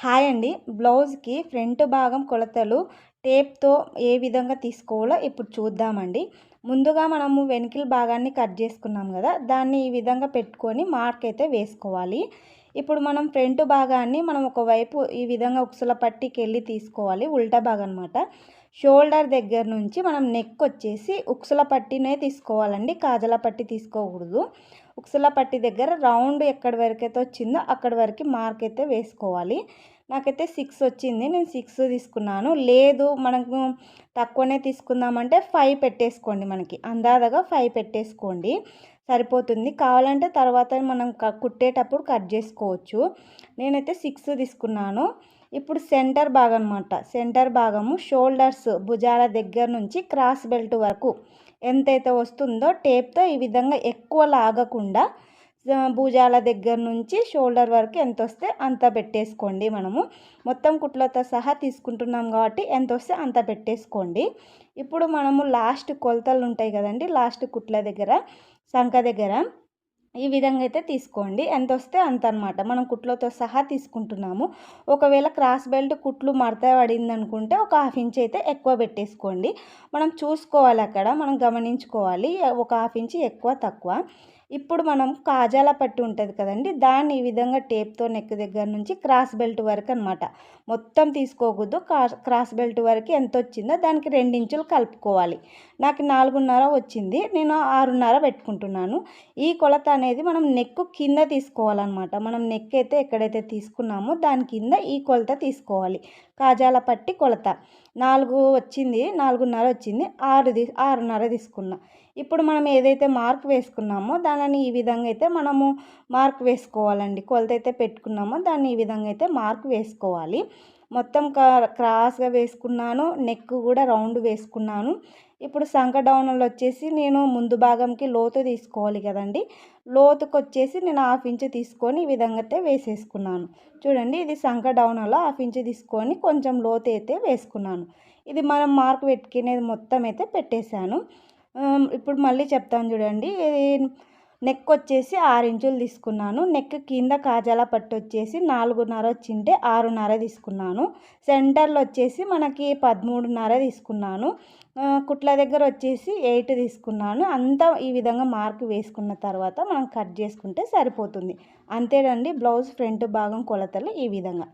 Hi అండి. బ్లౌజ్‌కి front భాగం కొలతలు టేప్‌తో ఏ విధంగా తీసుకోవాలో ఇప్పుడు చూద్దామండి. ముందుగా మనము వెనకల భాగాన్ని కట్ చేసుకున్నాం కదా! దాన్ని ఈ విధంగా పెట్టుకొని మార్క్ అయితే వేసుకోవాలి. ఇప్పుడు మనం ఫ్రంట్ భాగాన్ని మనం ఒకవైపు ఈ విధంగా ఉక్సుల పట్టీకెళ్ళి తీసుకోవాలి. ఉల్టా భాగం అనమాట. షోల్డర్ దగ్గర నుంచి మనం నెక్ వచ్చేసి ఉక్సుల పట్టీనే తీసుకోవాలండి. కాజల పట్టీ తీసుకోకూడదు. ఉక్సుల పట్టీ దగ్గర రౌండ్ ఎక్కడి వరకైతే వచ్చిందో అక్కడి వరకు మార్క్ అయితే వేసుకోవాలి. నాకైతే 6 వచ్చింది. నేను 6 తీసుకున్నాను. లేదు మనకు తక్కువనే తీసుకుందామంటే 5 పెట్టేసుకోండి. మనకి అందాజగా 5 పెట్టేసుకోండి, సరిపోతుంది. కావాలంటే తర్వాత మనం కుట్టేటప్పుడు కట్ చేసుకోవచ్చు. నేనైతే 6 తీసుకున్నాను. ఇప్పుడు సెంటర్ భాగం అనమాట. సెంటర్ భాగము షోల్డర్స్ భుజాల దగ్గర నుంచి క్రాస్ బెల్ట్ వరకు ఎంతైతే వస్తుందో టేప్తో ఈ విధంగా ఎక్కువ లాగకుండా భుజాల దగ్గర నుంచి షోల్డర్ వరకు ఎంత వస్తే అంత పెట్టేసుకోండి. మనము మొత్తం కుట్లతో సహా తీసుకుంటున్నాం కాబట్టి ఎంత వస్తే అంత పెట్టేసుకోండి. ఇప్పుడు మనము లాస్ట్ కొలతలు ఉంటాయి కదండి, లాస్ట్ కుట్ల దగ్గర సంఖ దగ్గర ఈ విధంగా అయితే తీసుకోండి. ఎంత వస్తే అంత అనమాట. మనం కుట్లతో సహా తీసుకుంటున్నాము. ఒకవేళ క్రాస్ బెల్ట్ కుట్లు మడత పడింది అనుకుంటే ఒక 1/2 ఇంచ్ అయితే ఎక్కువ పెట్టేసుకోండి. మనం చూసుకోవాలి, అక్కడ మనం గమనించుకోవాలి ఒక 1/2 ఇంచ్ ఎక్కువ తక్కువ. ఇప్పుడు మనం కాజాల పట్టు ఉంటుంది కదండి, దాన్ని ఈ విధంగా టేప్తో నెక్ దగ్గర నుంచి క్రాస్ బెల్ట్ వరకు అనమాట. మొత్తం తీసుకోకూడదు. క్రాస్ బెల్ట్ వరకు ఎంత వచ్చిందో దానికి 2 ఇంచులు కలుపుకోవాలి. నాకు 4.5 వచ్చింది. నేను 6.5 పెట్టుకుంటున్నాను. ఈ కొలత అనేది మనం నెక్ కింద తీసుకోవాలన్నమాట. మనం నెక్ అయితే ఎక్కడైతే తీసుకున్నామో దాని కింద ఈ కొలత తీసుకోవాలి. కాజాల పట్టి కొలత 4 వచ్చింది, 4.5 వచ్చింది, 6.5 తీసుకున్నా. ఇప్పుడు మనం ఏదైతే మార్క్ వేసుకున్నామో దానిని ఈ విధంగా అయితే మనము మార్క్ వేసుకోవాలండి. కొలత అయితే పెట్టుకున్నామో దాన్ని ఈ విధంగా అయితే మార్క్ వేసుకోవాలి. మొత్తం క్రాస్గా వేసుకున్నాను. నెక్ కూడా రౌండ్ వేసుకున్నాను. ఇప్పుడు సంఖ డౌన్లో వచ్చేసి నేను ముందు భాగంకి లోతు తీసుకోవాలి కదండి. లోతుకు వచ్చేసి నేను 1/2 ఇంచ్ తీసుకొని ఈ విధంగా అయితే వేసేసుకున్నాను. చూడండి, ఇది సంఖ డౌన్లో 1/2 ఇంచ్ తీసుకొని కొంచెం లోతు అయితే వేసుకున్నాను. ఇది మనం మార్క్ పెట్టుకునేది మొత్తం అయితే పెట్టేశాను. ఇప్పుడు మళ్ళీ చెప్తాను చూడండి. నెక్ వచ్చేసి 6 ఇంచులు తీసుకున్నాను. నెక్ కింద కాజాల పట్టు వచ్చేసి 4.5 వచ్చింటే 6.5 తీసుకున్నాను. సెంటర్లో వచ్చేసి మనకి 13.5 తీసుకున్నాను. కుట్ల దగ్గర వచ్చేసి 8 తీసుకున్నాను. అంతా ఈ విధంగా మార్క్ వేసుకున్న తర్వాత మనం కట్ చేసుకుంటే సరిపోతుంది. అంతేనండి, బ్లౌజ్ ఫ్రంట్ భాగం కొలతలు ఈ విధంగా.